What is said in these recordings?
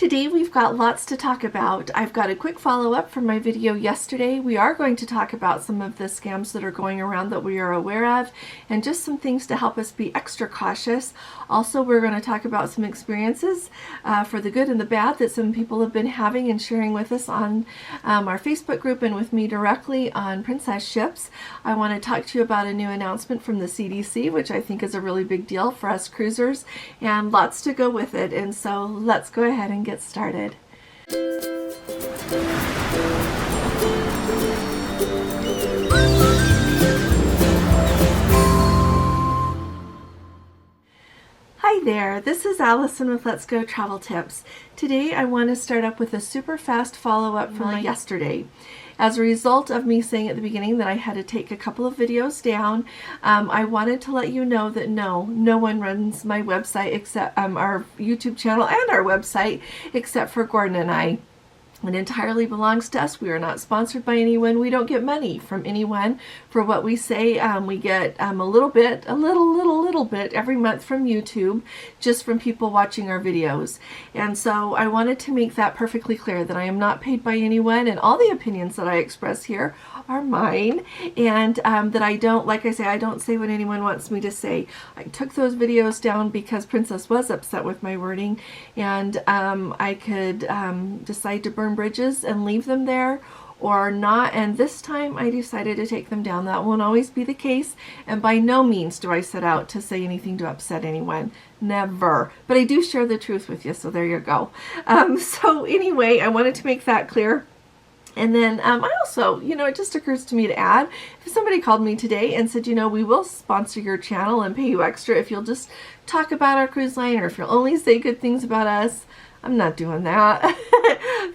Today we've got lots to talk about. I've got a quick follow-up from my video yesterday. We are going to talk about some of the scams that are going around that we are aware of and just some things to help us be extra cautious. Also, we're going to talk about some experiences for the good and the bad that some people have been having and sharing with us on our Facebook group and with me directly on Princess Ships. I want to talk to you about a new announcement from the CDC, which I think is a really big deal for us cruisers, and lots to go with it. And so let's go ahead and get started. Hi there, this is Allison with Let's Go Travel Tips. Today I want to start up with a super fast follow-up from yesterday. As a result of me saying at the beginning that I had to take a couple of videos down, I wanted to let you know that no one runs my website except our YouTube channel and our website except for Gordon and I. It entirely belongs to us. We are not sponsored by anyone. We don't get money from anyone for what we say. We get a little bit every month from YouTube, just from people watching our videos. And so I wanted to make that perfectly clear that I am not paid by anyone, and all the opinions that I express here are mine, and that I don't, like I say, I don't say what anyone wants me to say. I took those videos down because Princess was upset with my wording, and I could decide to burn bridges and leave them there or not, and this time I decided to take them down. That won't always be the case, and by no means do I set out to say anything to upset anyone. Never. But I do share the truth with you, so there you go. So anyway, I wanted to make that clear. And then I also, it just occurs to me to add, if somebody called me today and said, we will sponsor your channel and pay you extra if you'll just talk about our cruise line, or if you'll only say good things about us, I'm not doing that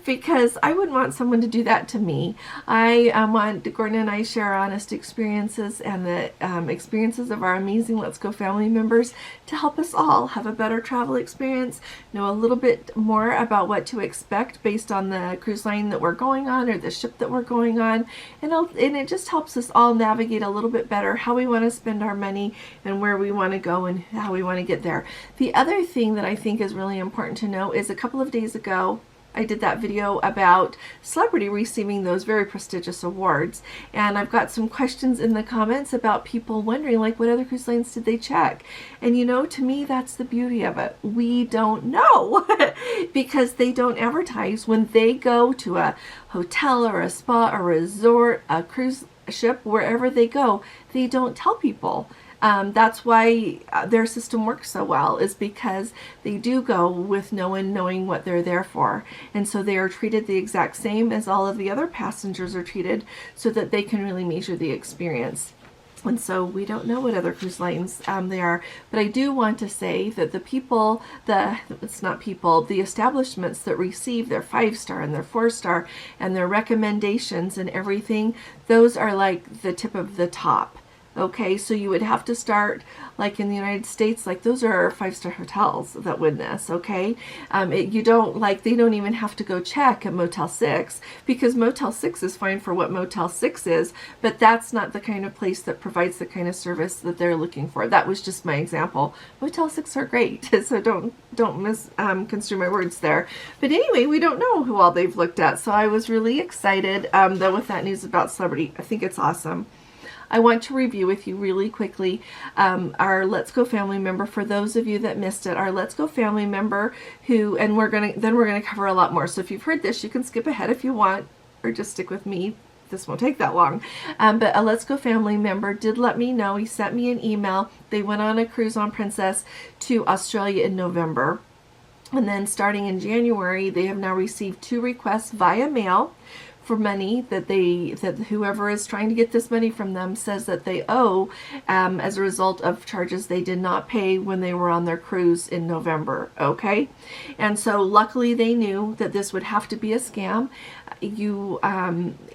because I wouldn't want someone to do that to me. I want Gordon and I share honest experiences and the experiences of our amazing Let's Go family members to help us all have a better travel experience, know a little bit more about what to expect based on the cruise line that we're going on or the ship that we're going on, and it just helps us all navigate a little bit better how we want to spend our money and where we want to go and how we want to get there. The other thing that I think is really important to know is a couple of days ago I did that video about celebrity receiving those very prestigious awards, and I've got some questions in the comments about people wondering, like, what other cruise lines did they check? And to me, that's the beauty of it. We don't know because they don't advertise. When they go to a hotel or a spa or a resort, a cruise ship, wherever they go, they don't tell people. That's why their system works so well, is because they do go with no one knowing what they're there for. And so they are treated the exact same as all of the other passengers are treated, so that they can really measure the experience. And so we don't know what other cruise lines they are. But I do want to say that the establishments that receive their 5-star and their 4-star and their recommendations and everything, those are like the tip of the top. Okay, so you would have to start, like in the United States, like those are 5-star hotels that win this, okay? They don't even have to go check at Motel 6, because Motel 6 is fine for what Motel 6 is, but that's not the kind of place that provides the kind of service that they're looking for. That was just my example. Motel 6 are great, so don't misconstrue my words there. But anyway, we don't know who all they've looked at, so I was really excited though with that news about celebrity. I think it's awesome. I want to review with you really quickly our Let's Go family member. For those of you that missed it, our Let's Go family member and we're gonna cover a lot more. So if you've heard this, you can skip ahead if you want, or just stick with me. This won't take that long. But a Let's Go family member did let me know. He sent me an email. They went on a cruise on Princess to Australia in November. And then starting in January, they have now received 2 requests via mail for money that whoever is trying to get this money from them says that they owe as a result of charges they did not pay when they were on their cruise in November. Okay, and so luckily they knew that this would have to be a scam. You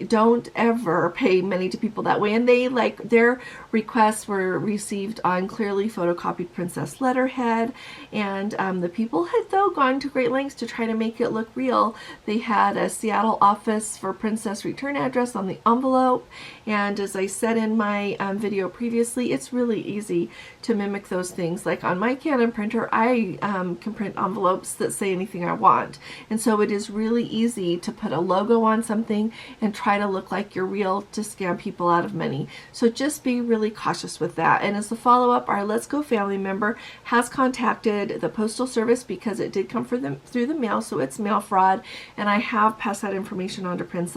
don't ever pay money to people that way, and their requests were received on clearly photocopied Princess letterhead, and the people had though gone to great lengths to try to make it look real. They had a Seattle office for Princess return address on the envelope. And as I said in my video previously, it's really easy to mimic those things. Like on my Canon printer, I can print envelopes that say anything I want. And so it is really easy to put a logo on something and try to look like you're real to scam people out of money. So just be really cautious with that. And as a follow-up, our Let's Go family member has contacted the Postal Service because it did come through the mail, so it's mail fraud, and I have passed that information on to Princess.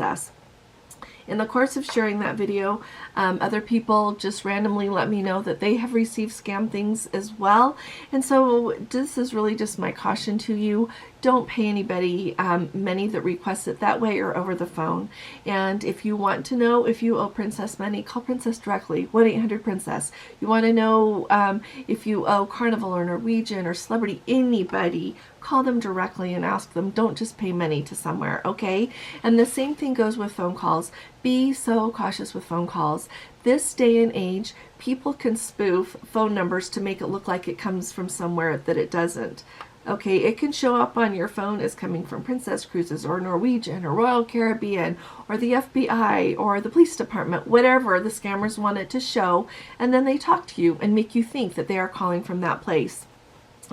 In the course of sharing that video, other people just randomly let me know that they have received scam things as well. And so this is really just my caution to you. Don't pay anybody money that requests it that way or over the phone. And if you want to know if you owe Princess money, call Princess directly, 1-800-PRINCESS. You want to know if you owe Carnival or Norwegian or Celebrity, anybody, call them directly and ask them. Don't just pay money to somewhere, okay? And the same thing goes with phone calls. Be so cautious with phone calls. This day and age, people can spoof phone numbers to make it look like it comes from somewhere that it doesn't. Okay, it can show up on your phone as coming from Princess Cruises or Norwegian or Royal Caribbean or the FBI or the police department, whatever the scammers want it to show, and then they talk to you and make you think that they are calling from that place.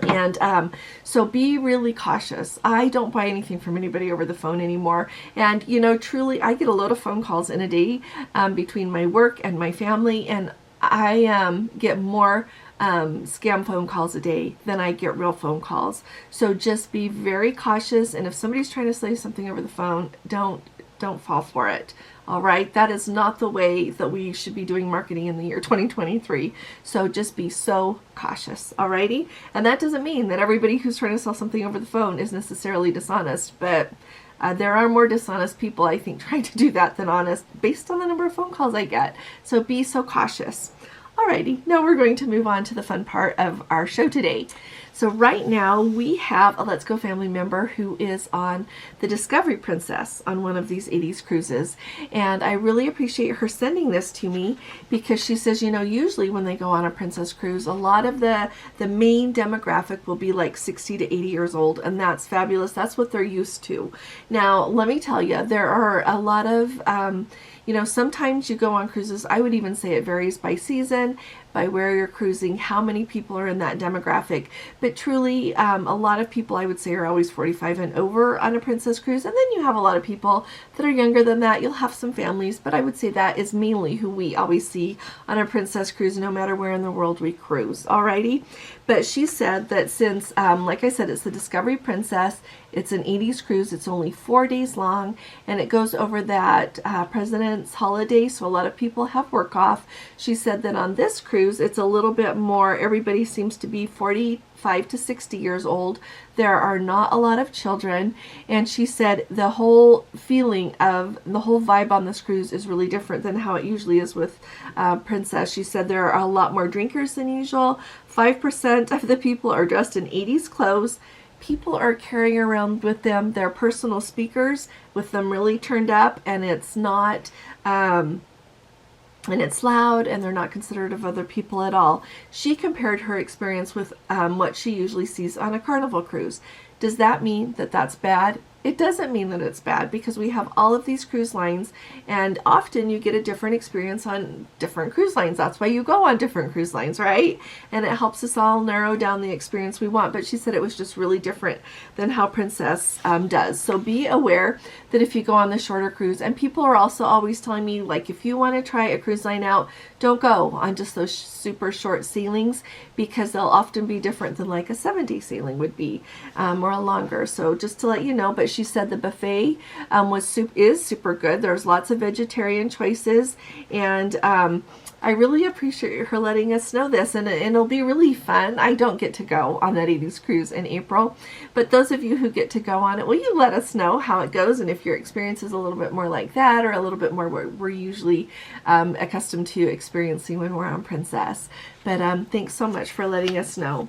And so be really cautious. I don't buy anything from anybody over the phone anymore. And, you know, truly, I get a load of phone calls in a day between my work and my family, and I get more scam phone calls a day than I get real phone calls. So just be very cautious, and if somebody's trying to sell you something over the phone, don't fall for it. All right, that is not the way that we should be doing marketing in the year 2023. So just be so cautious, alrighty? And that doesn't mean that everybody who's trying to sell something over the phone is necessarily dishonest, but there are more dishonest people, I think, trying to do that than honest based on the number of phone calls I get. So be so cautious. Alrighty, now we're going to move on to the fun part of our show today. So right now we have a Let's Go family member who is on the Discovery Princess on one of these 80s cruises. And I really appreciate her sending this to me because she says, you know, usually when they go on a princess cruise, a lot of the main demographic will be like 60 to 80 years old, and that's fabulous. That's what they're used to. Now, let me tell you, there are a lot of you know, sometimes you go on cruises, I would even say it varies by season, by where you're cruising, how many people are in that demographic. But truly, a lot of people I would say are always 45 and over on a princess cruise. And then you have a lot of people that are younger than that. You'll have some families, but I would say that is mainly who we always see on a princess cruise, no matter where in the world we cruise. Alrighty. But she said that since, like I said, it's the Discovery Princess, it's an 80s cruise, it's only 4 days long, and it goes over that President's holiday, so a lot of people have work off. She said that on this cruise, it's a little bit more, everybody seems to be 45 to 60 years old. There are not a lot of children, and she said the whole feeling of, the whole vibe on this cruise is really different than how it usually is with Princess. She said there are a lot more drinkers than usual. 5% of the people are dressed in 80s clothes. People are carrying around with them their personal speakers with them really turned up, and it's not and it's loud, and they're not considerate of other people at all. She compared her experience with what she usually sees on a Carnival cruise. Does that mean that that's bad? It doesn't mean that it's bad, because we have all of these cruise lines, and often you get a different experience on different cruise lines. That's why you go on different cruise lines, right? And it helps us all narrow down the experience we want. But she said it was just really different than how Princess does. So be aware that if you go on the shorter cruise, and people are also always telling me, like, if you want to try a cruise line out, don't go on just those super short sailings, because they'll often be different than like a 7-day sailing would be, or a longer. So just to let you know. But she said the buffet is super good. There's lots of vegetarian choices, and I really appreciate her letting us know this, and it'll be really fun. I don't get to go on that 80s cruise in April, but those of you who get to go on it, will you let us know how it goes, and if your experience is a little bit more like that, or a little bit more what we're usually accustomed to experiencing when we're on Princess. But thanks so much for letting us know.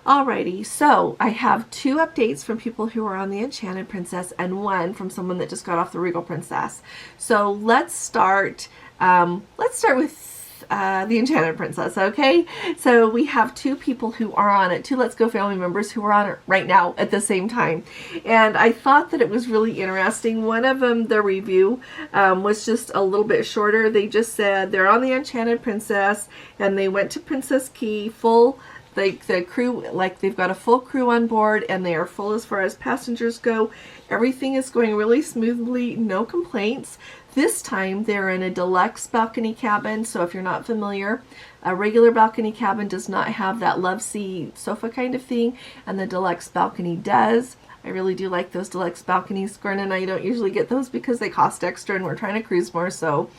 Alrighty, so I have 2 updates from people who are on the Enchanted Princess, and 1 from someone that just got off the Regal Princess. So let's start with with the Enchanted Princess, okay? So we have two people who are on it, two Let's Go family members who are on it right now at the same time. And I thought that it was really interesting. One of them, the review, was just a little bit shorter. They just said they're on the Enchanted Princess and they went to Princess Key full, like the crew, like they've got a full crew on board and they are full as far as passengers go. Everything is going really smoothly, no complaints. This time they're in a deluxe balcony cabin, so if you're not familiar, a regular balcony cabin does not have that love seat sofa kind of thing, and the deluxe balcony does. I really do like those deluxe balconies. Gordon and I don't usually get those because they cost extra and we're trying to cruise more, so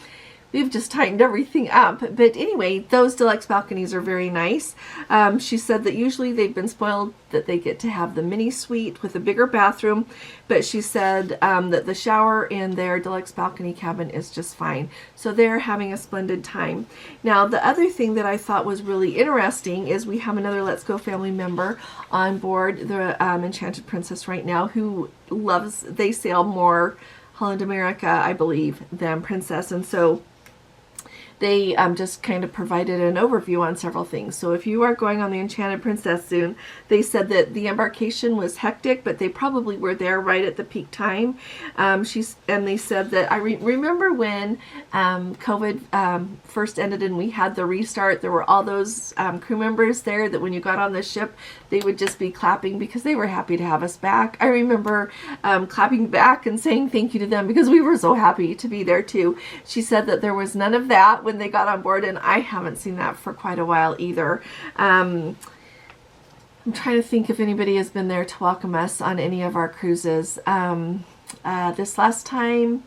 we've just tightened everything up. But anyway, those deluxe balconies are very nice. She said that usually they've been spoiled that they get to have the mini suite with a bigger bathroom, but she said that the shower in their deluxe balcony cabin is just fine. So they're having a splendid time. Now, the other thing that I thought was really interesting is we have another Let's Go family member on board the Enchanted Princess right now who loves, they sail more Holland America, I believe, than Princess, and so they just kind of provided an overview on several things. So if you are going on the Enchanted Princess soon, they said that the embarkation was hectic, but they probably were there right at the peak time. And they said that, I remember when COVID first ended and we had the restart, there were all those crew members there that when you got on the ship, they would just be clapping because they were happy to have us back. I remember clapping back and saying thank you to them because we were so happy to be there too. She said that there was none of that when they got on board, and I haven't seen that for quite a while either. I'm trying to think if anybody has been there to welcome us on any of our cruises. This last time,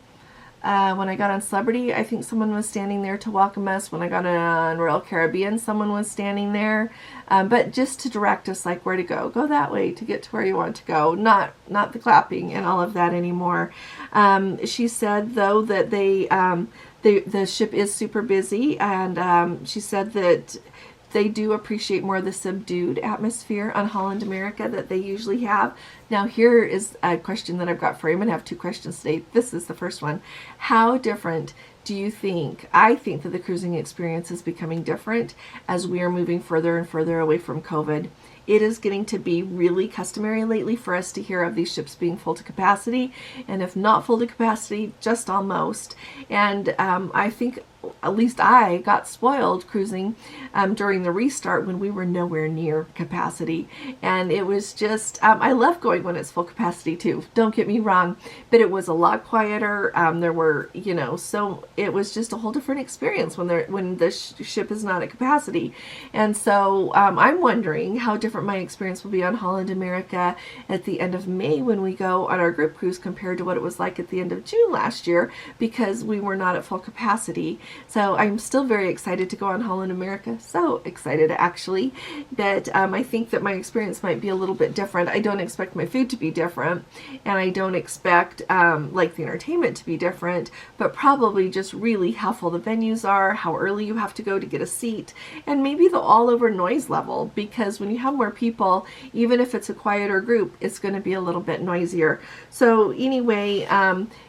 when I got on Celebrity, I think someone was standing there to welcome us. When I got on Royal Caribbean, someone was standing there. But just to direct us, like where to go. Go that way to get to where you want to go. Not the clapping and all of that anymore. She said, though, that the ship is super busy, and she said that they do appreciate more the subdued atmosphere on Holland America that they usually have. Now, here is a question that I've got for you. I'm going to have two questions today. This is the first one. How different do you think? I think that the cruising experience is becoming different as we are moving further and further away from COVID. It is getting to be really customary lately for us to hear of these ships being full to capacity, and if not full to capacity, just almost. And I think at least I got spoiled cruising during the restart when we were nowhere near capacity. And it was just, I love going when it's full capacity too, don't get me wrong, but it was a lot quieter. There were, so it was just a whole different experience when the ship is not at capacity. And so I'm wondering how different my experience will be on Holland America at the end of May when we go on our group cruise compared to what it was like at the end of June last year, because we were not at full capacity. So I'm still very excited to go on Holland America. So excited, actually. But I think that my experience might be a little bit different. I don't expect my food to be different, and I don't expect like the entertainment to be different, but probably just really how full the venues are, how early you have to go to get a seat, and maybe the all-over noise level, because when you have more people, even if it's a quieter group, it's going to be a little bit noisier. So anyway,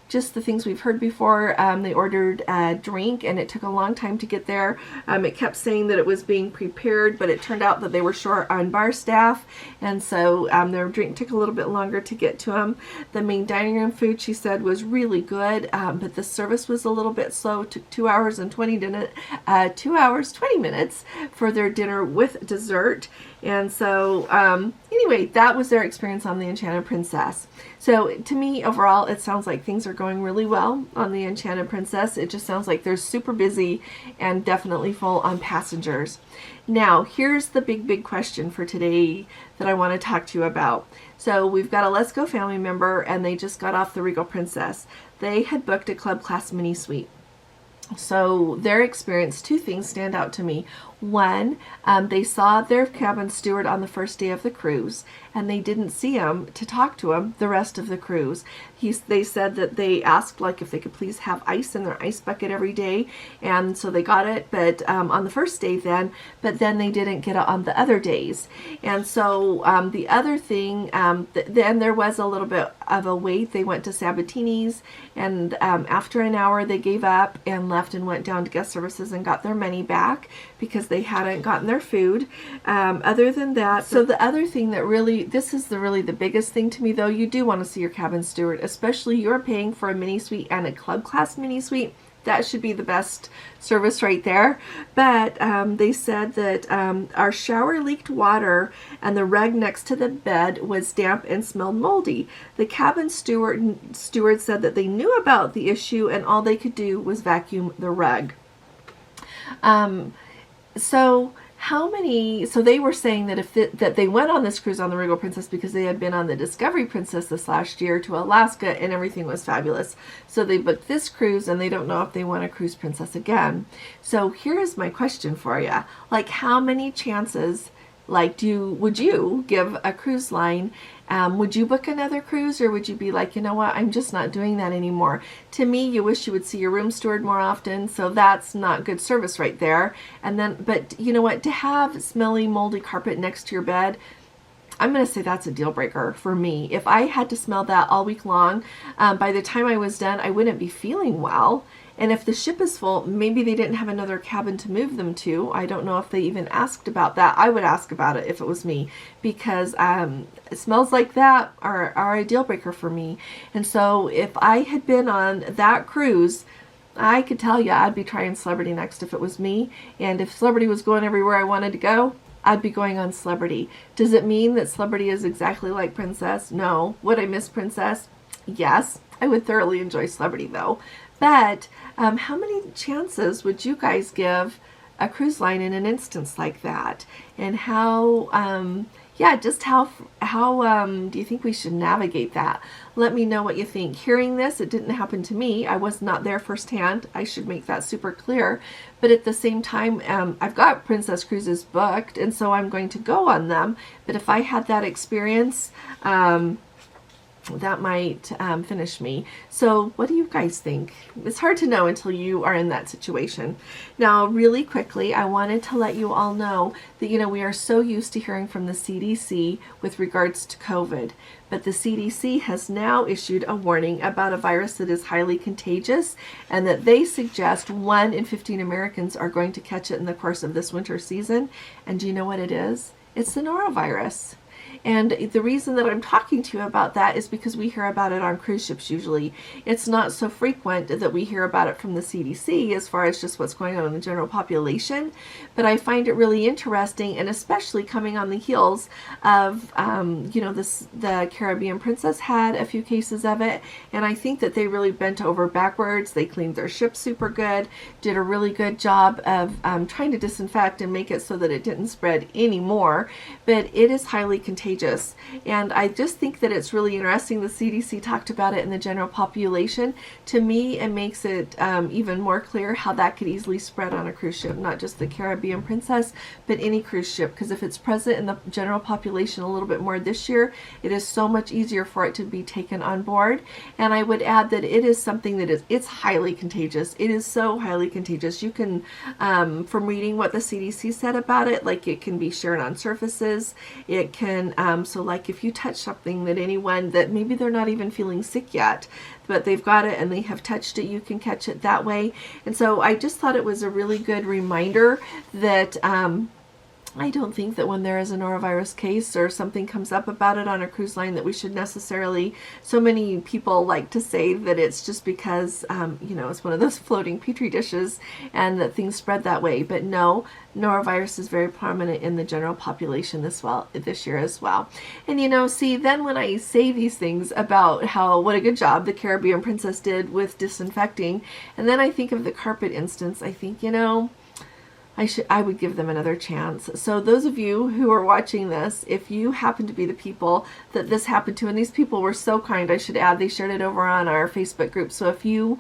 just the things we've heard before. They ordered a drink and it took a long time to get there. It kept saying that it was being prepared, but it turned out that they were short on bar staff, and so their drink took a little bit longer to get to them. The main dining room food, she said, was really good, but the service was a little bit slow. It took 2 hours and 20 minutes for their dinner with dessert. And so anyway, that was their experience on the Enchanted Princess. So to me, overall, it sounds like things are going really well on the Enchanted Princess. It just sounds like they're super busy and definitely full on passengers. Now, here's the big question for today that I want to talk to you about. So we've got a Let's Go family member, and they just got off the Regal Princess. They had booked a club class mini suite. So their experience, two things stand out to me. One, they saw their cabin steward on the first day of the cruise, and they didn't see him to talk to him the rest of the cruise. They said that they asked like if they could please have ice in their ice bucket every day, and so they got it, but on the first day but then they didn't get it on the other days. And so the other thing, then there was a little bit of a wait. They went to Sabatini's, and after an hour they gave up and left and went down to guest services and got their money back because they hadn't gotten their food. Other than that, so the other thing that really, this is really the biggest thing to me though, you do want to see your cabin steward, especially you're paying for a mini suite and a club class mini suite. That should be the best service right there. But they said that our shower leaked water and the rug next to the bed was damp and smelled moldy. The cabin steward said that they knew about the issue and all they could do was vacuum the rug. So they were saying that that they went on this cruise on the Regal Princess because they had been on the Discovery Princess this last year to Alaska and everything was fabulous. So they booked this cruise and they don't know if they want a Cruise Princess again. So here is my question for you. Like, how many chances would you give a cruise line? Would you book another cruise, or would you be like, you know what, I'm just not doing that anymore? To me, you wish you would see your room steward more often, so that's not good service right there. And then, but you know what, to have smelly, moldy carpet next to your bed, I'm going to say that's a deal breaker for me. If I had to smell that all week long, by the time I was done, I wouldn't be feeling well. And if the ship is full, maybe they didn't have another cabin to move them to. I don't know if they even asked about that. I would ask about it if it was me, because smells like that are a deal breaker for me. And so if I had been on that cruise, I could tell you I'd be trying Celebrity next if it was me. And if Celebrity was going everywhere I wanted to go, I'd be going on Celebrity. Does it mean that Celebrity is exactly like Princess? No. Would I miss Princess? Yes. I would thoroughly enjoy Celebrity though. But how many chances would you guys give a cruise line in an instance like that? And how do you think we should navigate that? Let me know what you think. Hearing this, it didn't happen to me. I was not there firsthand. I should make that super clear. But at the same time, I've got Princess Cruises booked, and so I'm going to go on them. But if I had that experience, that might finish me. So what do you guys think? It's hard to know until you are in that situation. Now, really quickly, I wanted to let you all know that, we are so used to hearing from the CDC with regards to COVID, but the CDC has now issued a warning about a virus that is highly contagious and that they suggest 1 in 15 Americans are going to catch it in the course of this winter season. And do you know what it is? It's the norovirus. And the reason that I'm talking to you about that is because we hear about it on cruise ships usually. It's not so frequent that we hear about it from the CDC as far as just what's going on in the general population. But I find it really interesting, and especially coming on the heels of, the Caribbean Princess had a few cases of it. And I think that they really bent over backwards. They cleaned their ship super good, did a really good job of trying to disinfect and make it so that it didn't spread anymore. But it is highly contagious. And I just think that it's really interesting. The CDC talked about it in the general population. To me, it makes it even more clear how that could easily spread on a cruise ship, not just the Caribbean Princess, but any cruise ship. Because if it's present in the general population a little bit more this year, it is so much easier for it to be taken on board. And I would add that it is something that it's highly contagious. It is so highly contagious. You can, from reading what the CDC said about it, like it can be shared on surfaces. It can so like if you touch something that maybe they're not even feeling sick yet, but they've got it and they have touched it, you can catch it that way. And so I just thought it was a really good reminder that I don't think that when there is a norovirus case or something comes up about it on a cruise line that we should necessarily, so many people like to say that it's just because, it's one of those floating petri dishes and that things spread that way. But no, norovirus is very prominent in the general population this year as well. And then when I say these things about what a good job the Caribbean Princess did with disinfecting, and then I think of the carpet instance, I think, I would give them another chance. So those of you who are watching this, if you happen to be the people that this happened to, and these people were so kind, I should add, they shared it over on our Facebook group. So if you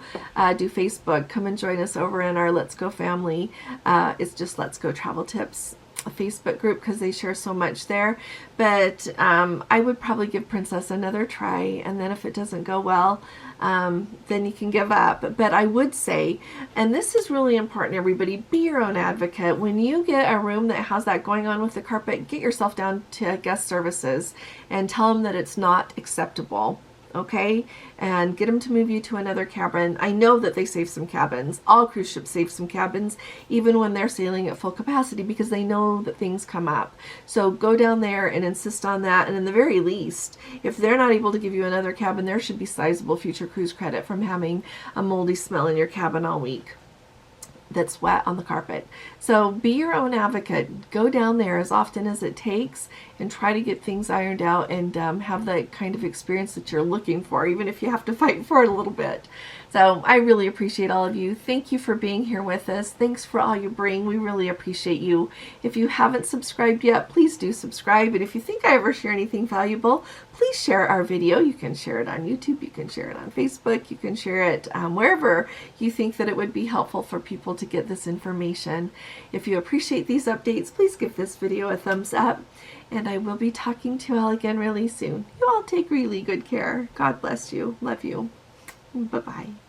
do Facebook, come and join us over in our Let's Go family. It's just Let's Go Travel Tips, a Facebook group, because they share so much there. But I would probably give Princess another try, and then if it doesn't go well, then you can give up. But I would say, and this is really important, everybody, be your own advocate. When you get a room that has that going on with the carpet, get yourself down to guest services and tell them that it's not acceptable. Okay, and get them to move you to another cabin. I know that they save some cabins. All cruise ships save some cabins, even when they're sailing at full capacity, because they know that things come up. So go down there and insist on that. And in the very least, if they're not able to give you another cabin, there should be sizable future cruise credit from having a moldy smell in your cabin all week that's wet on the carpet. So be your own advocate. Go down there as often as it takes and try to get things ironed out and have the kind of experience that you're looking for, even if you have to fight for it a little bit. So I really appreciate all of you. Thank you for being here with us. Thanks for all you bring. We really appreciate you. If you haven't subscribed yet, please do subscribe. And if you think I ever share anything valuable, please share our video. You can share it on YouTube. You can share it on Facebook. You can share it wherever you think that it would be helpful for people to get this information. If you appreciate these updates, please give this video a thumbs up. And I will be talking to you all again really soon. You all take really good care. God bless you. Love you. Bye-bye.